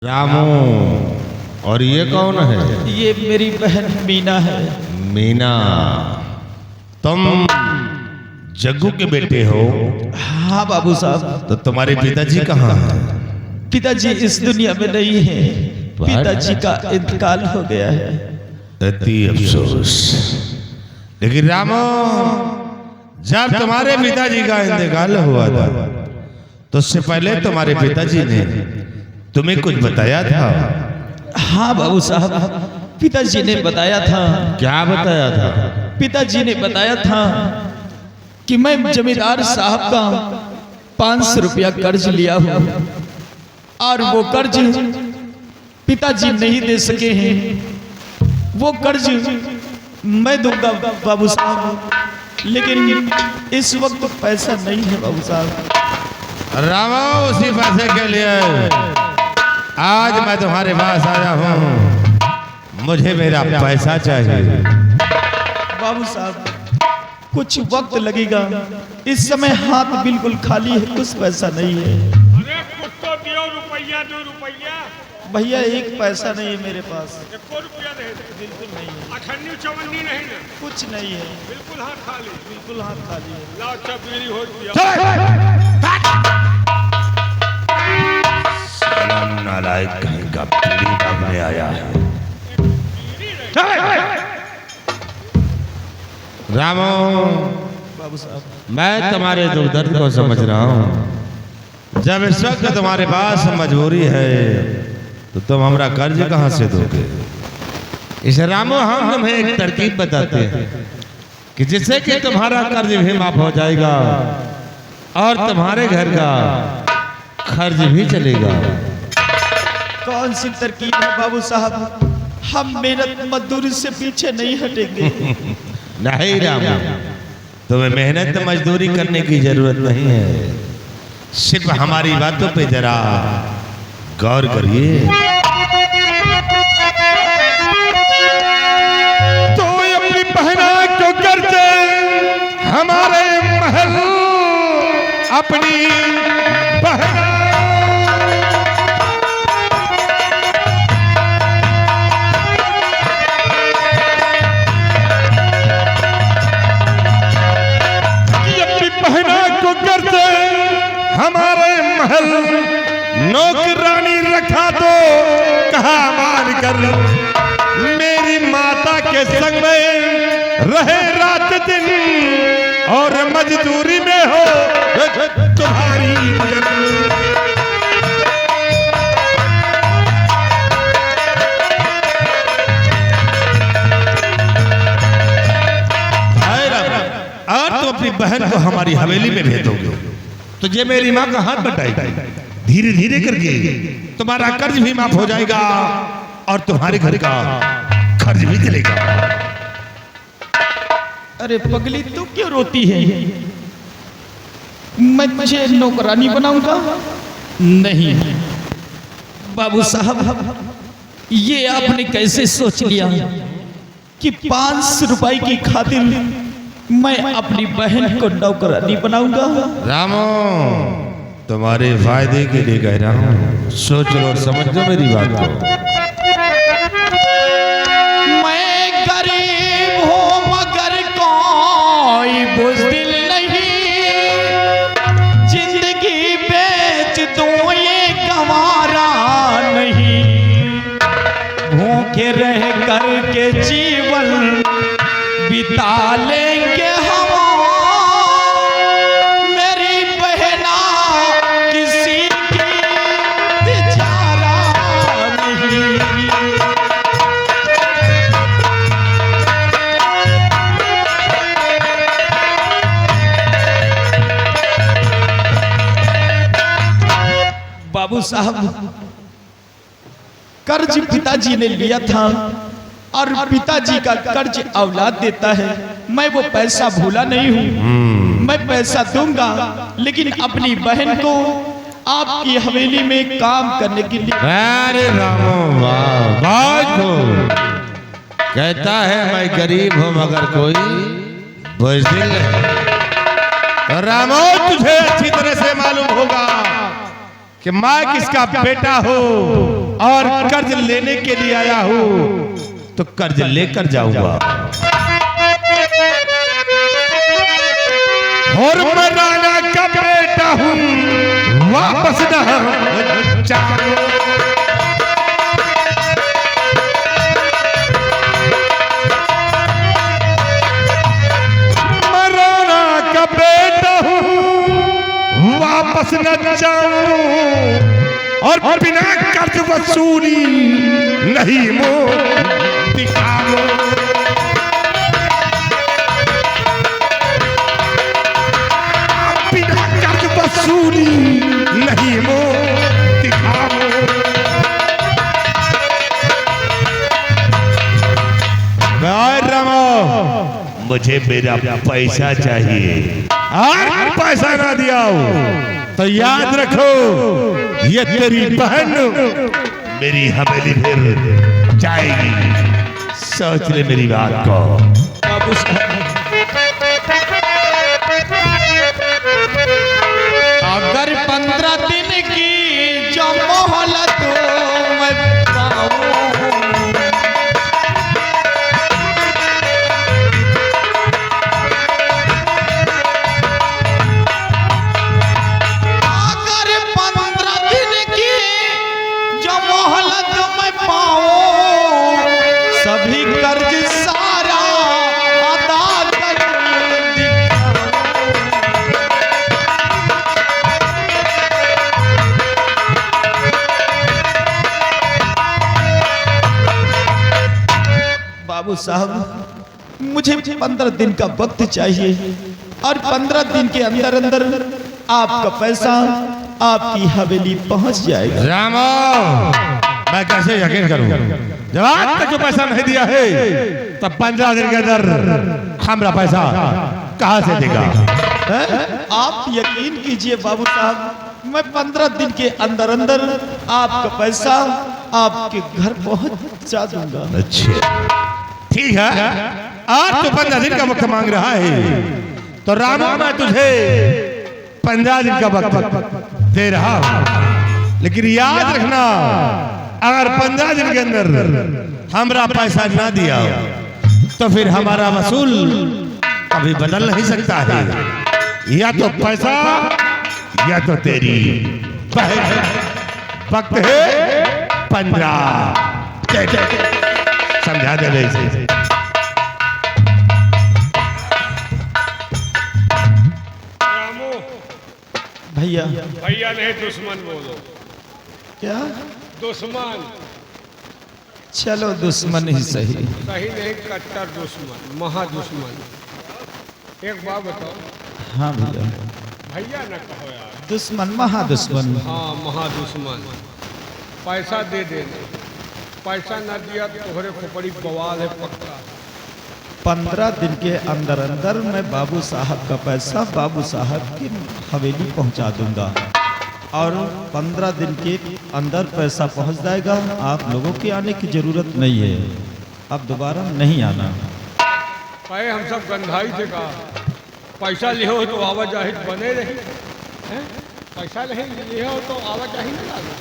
रामू। और ये कौन है? ये मेरी बहन मीना है। मीना, तुम जग्गू के बेटे हो? हाँ बाबू साहब। तो तुम्हारे पिताजी कहाँ हैं? पिताजी इस दुनिया में नहीं है। पिताजी का इंतकाल हो गया है। अति अफसोस। लेकिन रामू, जब तुम्हारे पिताजी का इंतकाल हुआ था तो उससे पहले तुम्हारे पिताजी ने तुम्हें कुछ बताया था? हाँ बाबू साहब, पिताजी ने बताया था। क्या बताया था? पिताजी ने बताया था कि मैं जमींदार साहब का 500 रुपया कर्ज लिया हूँ और वो कर्ज पिताजी नहीं दे सके हैं। वो कर्ज मैं दूंगा बाबू साहब, लेकिन इस वक्त पैसा नहीं है बाबू साहब। रामा, उसी पैसे के लिए आज मैं तुम्हारे पास आया हूँ। मुझे मेरा पैसा चाहिए। बाबू साहब, कुछ वक्त लगेगा। इस समय हाथ बिल्कुल खाली है, कुछ पैसा नहीं है। अरे कुछ तो दियो, रुपया 2 रुपया। भैया एक पैसा नहीं है मेरे पास। 1 रुपया नहीं दे? बिल्कुल नहीं है। अठन्नी चवन्नी नहीं ना? कुछ नहीं है, बिल्कुल हाथ खाली। बिल्कुल हाथ खाली है। लाओ चपली हो दिया। नालायक कहीं का पीढ़ी भागने आया है। रामो, बाबू साहब, मैं तुम्हारे दुख दर्द को समझ रहा हूँ। जब इस वक्त तुम्हारे पास मजबूरी है तो तुम हमारा कर्ज कहाँ से दोगे? इस रामो, हम तुम्हें एक तरकीब बताते हैं कि जिससे कि तुम्हारा कर्ज भी माफ हो जाएगा और तुम्हारे घर का खर्च भी चलेगा। कौन सी तरकीब है बाबू साहब? हम मेहनत मजदूरी से पीछे नहीं हटेंगे। नहीं रामू, तुम्हें मेहनत मजदूरी करने की जरूरत नहीं है। सिर्फ हमारी बातों पे जरा गौर करिए। तो अपनी बहना को करते हमारे महल अपनी बहना को करते हमारे महल नौकरानी रखा तो कहा मान कर मेरी माता के संग में रहे रात दिन और मजदूरी में हो तुम्हारी और तुम अपनी बहन को हमारी हवेली में भेज दोगे तो ये मेरी माँ का हाथ बटाएगी। धीरे धीरे करके तुम्हारा कर्ज भी माफ हो जाएगा और तुम्हारे घर का खर्च भी चलेगा। अरे पगली, तू क्यों रोती है? मैं तुझे नौकरानी बनाऊंगा? नहीं बाबू साहब, ये आपने कैसे सोच लिया कि 500 रुपए की खातिर मैं अपनी बहन को नौकरानी बनाऊंगा? रामो, तुम्हारे फायदे के लिए कह रहा हूँ। सोच लो और समझो मेरी बात को। मैं गरीब हूँ मगर कोई बुज़दिल नहीं। जिंदगी बेच दूँ ये गंवारा नहीं। भूखे रह कर के जीवन बिता लेंगे हम। मेरी बहना किसी की बेचारा नहीं। बाबू साहब, कर्ज पिताजी ने लिया था और पिताजी का कर्ज औलाद देता है। मैं वो पैसा भूला नहीं हूँ। मैं पैसा दूंगा, लेकिन अपनी बहन को आपकी हवेली में काम करने के लिए। अरे रामो, वाह, कहता है मैं गरीब हूँ मगर कोई बुज़दिल नहीं। रामो, तुझे अच्छी तरह से मालूम होगा कि मैं किसका बेटा हूँ और कर्ज लेने के लिए आया हूं तो कर्ज लेकर जाऊंगा। और मैं राणा का बेटा हूं, वापस न जाऊं। मैं राणा का बेटा हूं, वापस न जाऊं और बिना कर्ज वसूली नहीं मुंह दिखाऊं। बिना कर्ज वसूली नहीं मुंह दिखाऊं। रमो, मुझे मेरा पैसा चाहिए और पैसा ना दिया तो याद रखो ये तेरी बहन मेरी हवेली फिर जाएगी। सोच ले मेरी बात को। बाबू साहब, अगर 15 दिन की जो मोहलत मैं पाऊं, अगर 15 दिन की जो मोहलत मैं पाऊं, सभी कर्ज सारा अदा कर दिखाऊं। बाबू साहब, मुझे 15 दिन का वक्त चाहिए और 15 दिन के अंदर अंदर आपका पैसा आपकी हवेली पहुंच जाएगा। रामो, मैं कैसे यकीन करूं जब आज तक जो पैसा नहीं दिया है तब 15 दिन के अंदर हमारा पैसा कहां से देगा? आप यकीन कीजिए बाबू साहब, मैं 15 दिन के अंदर अंदर आपका पैसा आपके घर पहुंचा दूंगा। अच्छा ठीक है, आज तो 15 दिन का वक्त मांग रहा है तो रामो मैं तुझे 15 दिन का वक्त दे रहा हूं, लेकिन याद रखना अगर 15 दिन के अंदर हमारा पैसा ना दिया तो फिर हमारा वसूल कभी बदल नहीं सकता है। या तो पैसा या तो तेरी बहन। वक्त है 15। समझा दे वैसे। रामू, भैया भैया नहीं दुश्मन बोलो। क्या? दुश्मन चलो दुश्मन ही सही। सही नहीं, कट्टर दुश्मन, महा दुश्मन। एक बात बताओ, हाँ भैया, भैया न कहो यार। दुश्मन महा दुश्मन। हाँ, महा दुश्मन। पैसा दे देना, पैसा न दिया तो तोहरे खोपड़ी बवाल है पक्का। 15 दिन के अंदर अंदर मैं बाबू साहब का पैसा बाबू साहब की हवेली पहुंचा दूंगा और 15 दिन के अंदर पैसा पहुंच जाएगा। आप लोगों के आने की जरूरत नहीं है, अब दोबारा नहीं आना। कहे हम सब गंधाई थे का पैसा लियो तो आवाजाही बने रही हैं? पैसा नहीं लियो तो आवाजाही नहीं लगे।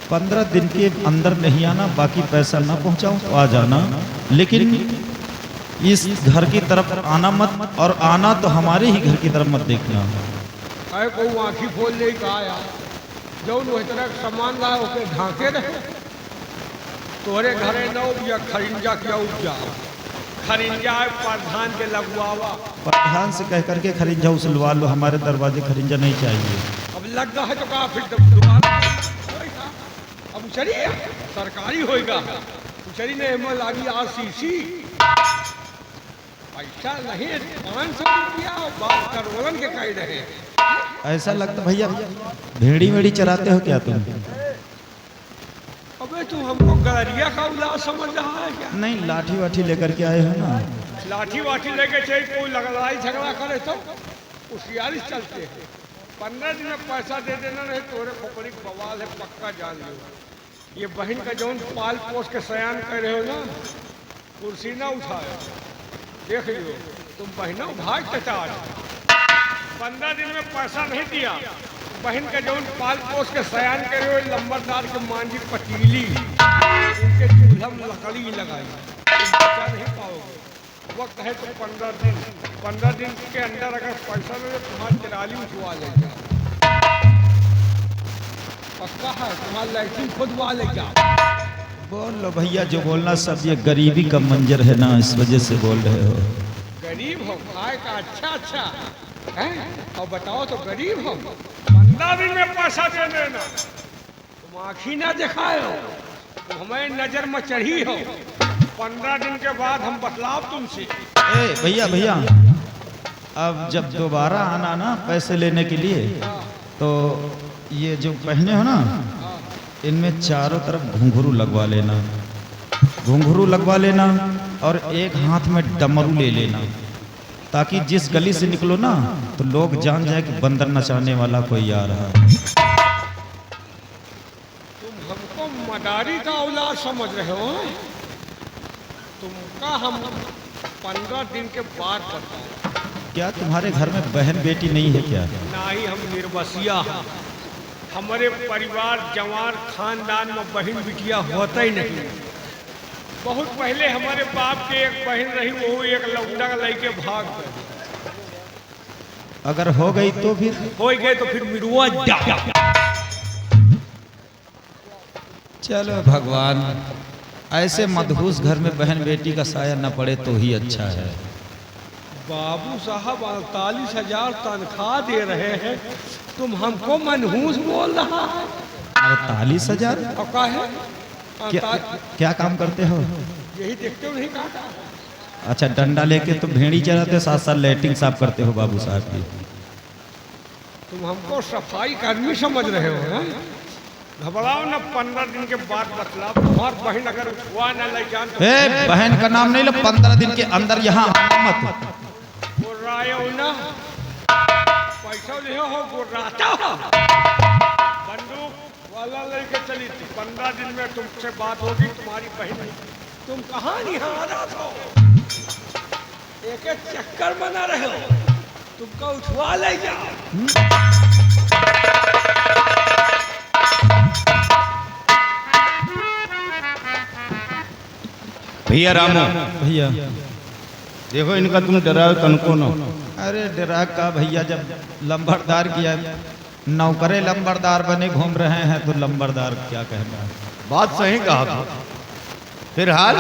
15 दिन के अंदर नहीं आना, बाकी पैसा ना पहुंचाऊं तो आ जाना, लेकिन इस घर की तरफ आना मत, और आना तो हमारे ही घर की तरफ मत देखना। कहे को आँखी खोल ले का आया जौन वही तरह का सामान लाए ओके ढांके रहे। तोरे घरे न उपजा खरिंजा क्या उपजा, खरिंजा प्रधान के लगवावा। प्रधान से कह करके खरिंजा उसलवा लो, हमारे दरवाजे खरिंजा नहीं चाहिए। अब लग रहा है तो कहा फिर दुकान होएगा। अब उचरी सरकारी होएगा, उचरी ने एम लागी RCC। पैसा नहीं 500 रुपया बात करोड़न के कह रहे। ऐसा लगता भैया भेड़ी वेड़ी चराते हो क्या तुम? अबे तू हमको गलरिया का उलाद समझ रहा है क्या? नहीं, लाठी वाठी लेकर के आए हो ना। लाठी वाठी लेके चाहिए कोई लड़ाई झगड़ा करे तो होशियारी चलते हैं। 15 दिन में पैसा दे देना नहीं तोरे खोपड़ी बवाल है पक्का जान लो। ये बहन का जौन पाल पोस के सयान कर रहे हो ना, कुर्सी ना उठाए देख लियो तुम बहना भाग चचा। 15 दिन में पैसा नहीं दिया बहन का जौन पाल पोस के सयान करे हुए लंबरदार के मांझी पतीली उनके चूल्हा में लकड़ी लगाई, बचा नहीं पाओगे। वक्त है तो 15 दिन के अंदर अगर पैसा नहीं तुम्हारी ट्राली उठवा ले जाओ, पक्का है तुम्हारा लैट्रिन खुदवा ले जाओ। बोल लो भैया जो बोलना सब, ये गरीबी का मंजर है ना, इस वजह से बोल रहे हो। गरीब हो खाए का अच्छा है और बताओ तो गरीब हो। 15 दिन में पैसा दे देना, तुम आँखी ना दिखाए हो, तुम हमें नजर में चढ़ी हो। 15 दिन के बाद हम बतलाव तुमसे। ए भैया अब जब दोबारा आना ना पैसे लेने के लिए, तो ये जो पहने हो ना, इनमें चारों तरफ घुंघरू लगवा लेना, घुंघरू लगवा लेना, और एक हाथ में डमरू ले लेना, ताकि जिस गली से निकलो ना तो लोग जान जाए कि बंदर नचाने वाला कोई आ रहा है। तुम हमको मदारी का औलाद समझ रहे हो, तुमका हम 15 दिन के बाद बताओ। क्या तुम्हारे घर में बहन बेटी नहीं है क्या? ना ही हम निर्बसिया हैं, हमारे परिवार जवान खानदान में बहन बिटिया होता ही नहीं। बहुत पहले हमारे बाप के एक बहन रही, वो एक लौंडा लेके भाग गए। अगर हो गई तो फिर हो गए तो फिर मिरुआ जा। चलो भगवान, ऐसे मदहूस घर में बहन बेटी का साया न पड़े तो ही अच्छा है। बाबू साहब 48,000 तनख्वाह दे रहे हैं, तुम हमको मनहूस बोल रहा है। 48,000? और का है? क्या काम करते हो? यही देखते हो नहीं काटा। अच्छा, डंडा लेके तुम भेड़ी चराते, साथ साथ लैट्रिन साफ करते हो बाबू साहब की। तुम हमको सफाई कर्मी समझ रहे हो हैं? घबराओ ना, 15 दिन के बाद बतलाओ। तुम्हार बहन अगर उठवा न ले जान तो बहन का नाम नहीं लो, 15 दिन के अंदर यहाँ मत। गुर्राए हो ना, पैसा ले हो गुर्राता हो। बंदूक वाला लेके चली थी, 15 दिन में तुमसे बात होगी। तुम्हारी बहन, तुम कहाँ निहारत हो? एक चक्कर बना रहे हो, तुमको उठवा ले जाओ। भैया रामू, भैया देखो इनका तुम डराओ तनको न। अरे डरा का भैया, जब लंबरदार किया, नौकरे लंबरदार बने घूम रहे हैं तो लंबरदार क्या कहना है। बात सही कहा था। फिलहाल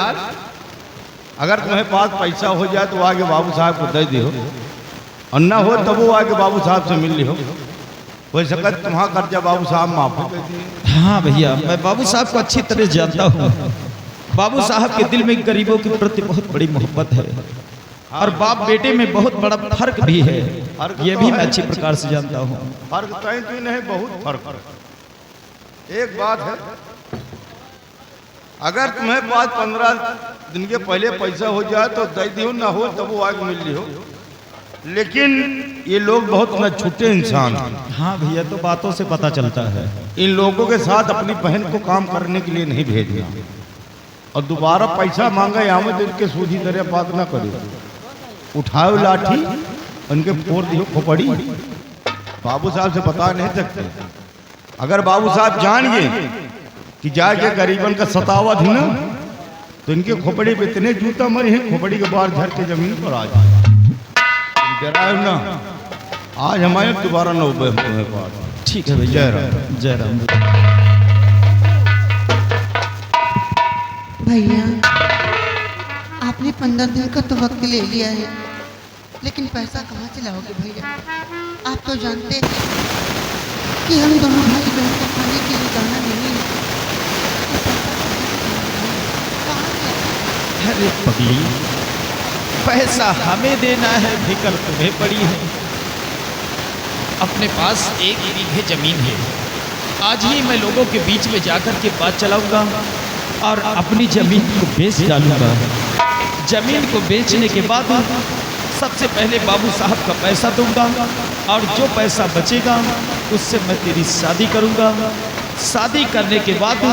अगर तुम्हें पास पैसा हो जाए तो आगे बाबू साहब को दे दियो, और ना हो तब वो आगे बाबू साहब से मिल लियो। कोई सकत तुम्हारा कर्जा बाबू साहब माफ कर दिए। हाँ भैया, मैं बाबू साहब को अच्छी तरह जानता हूँ। बाबू साहब के दिल में गरीबों के प्रति बहुत बड़ी मोहब्बत है, और बाप बेटे में बहुत बड़ा फर्क भी है, ये भी मैं अच्छी प्रकार से जानता हूँ। फर्क तो नहीं, बहुत फर्क। एक बात है, अगर तुम्हें पास 15 दिन के पहले पैसा हो जाए तो दे दियो, ना हो तब वो आगे मिल लियो। लेकिन ये लोग बहुत न छूटे इंसान हैं। हाँ भैया, तो बातों से पता चलता है। इन लोगों के साथ अपनी बहन को काम करने के लिए नहीं भेजना, और दोबारा पैसा मांगा आमद इनके सूझी तरह बात ना करो। उठाओ लाठी, उनके फोड़ दियो खोपड़ी। बाबू साहब से बता नहीं सकते। अगर बाबू साहब जान गए कि जाके गरीबन का सतावा थी ना, तो इनके खोपड़ी पे इतने जूता मरे हैं, खोपड़ी के बाहर झर के जमीन पर आ जाए। डराओ ना, आज हमारे दोबारा न उबे तुम्हें पास। ठीक है भैया, जय राम। जय राम। भैया, आपने 15 दिन का तो वक्त ले लिया है, लेकिन पैसा कहाँ से लाओगे भैया? आप तो जानते हैं कि हम दोनों भाई बहन को खाने के लिए दाना नहीं है। अरे पगली, पैसा हमें देना है, फिक्र तुम्हें पड़ी है। अपने पास 1 बीघे जमीन है, आज ही मैं लोगों के बीच में जाकर के बात चलाऊंगा और अपनी जमीन को बेच डालूंगा। जमीन को बेचने के बाद सबसे पहले बाबू साहब का पैसा दूंगा, और जो पैसा बचेगा उससे मैं तेरी शादी करूंगा। शादी करने के बाद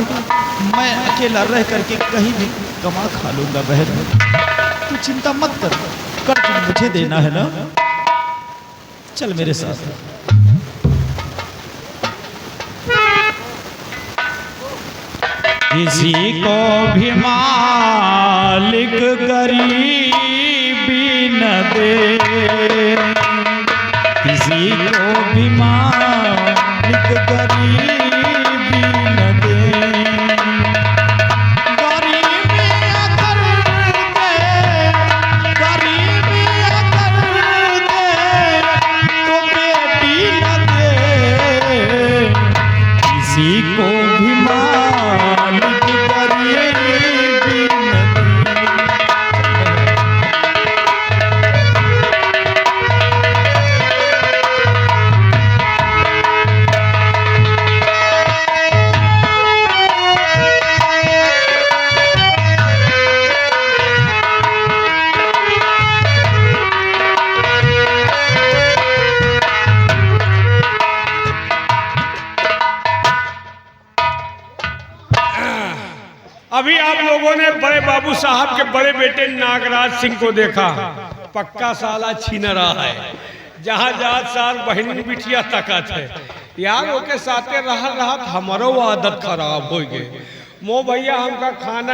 मैं अकेला रह करके कहीं भी कमा खा लूंगा। बहन, तू चिंता मत कर, कर्ज मुझे देना है ना। चल मेरे साथ। किसी को भी मालिक गरीबी न दे, किसी को भी मालिक गरीबी न दे। गरीबी अगर दे, गरीबी अगर दे तो बेटी न दे, किसी को भी मालिक गरीबी न दे। अभी आप लोगों ने बड़े बाबू साहब के बड़े बेटे नागराज सिंह को देखा, पक्का साला छीन रहा है। जहाँ जात साल बहन बिटिया तकत है यार, ओके साथे रह हमारो आदत खराब हो गई। मो भैया हमका खाना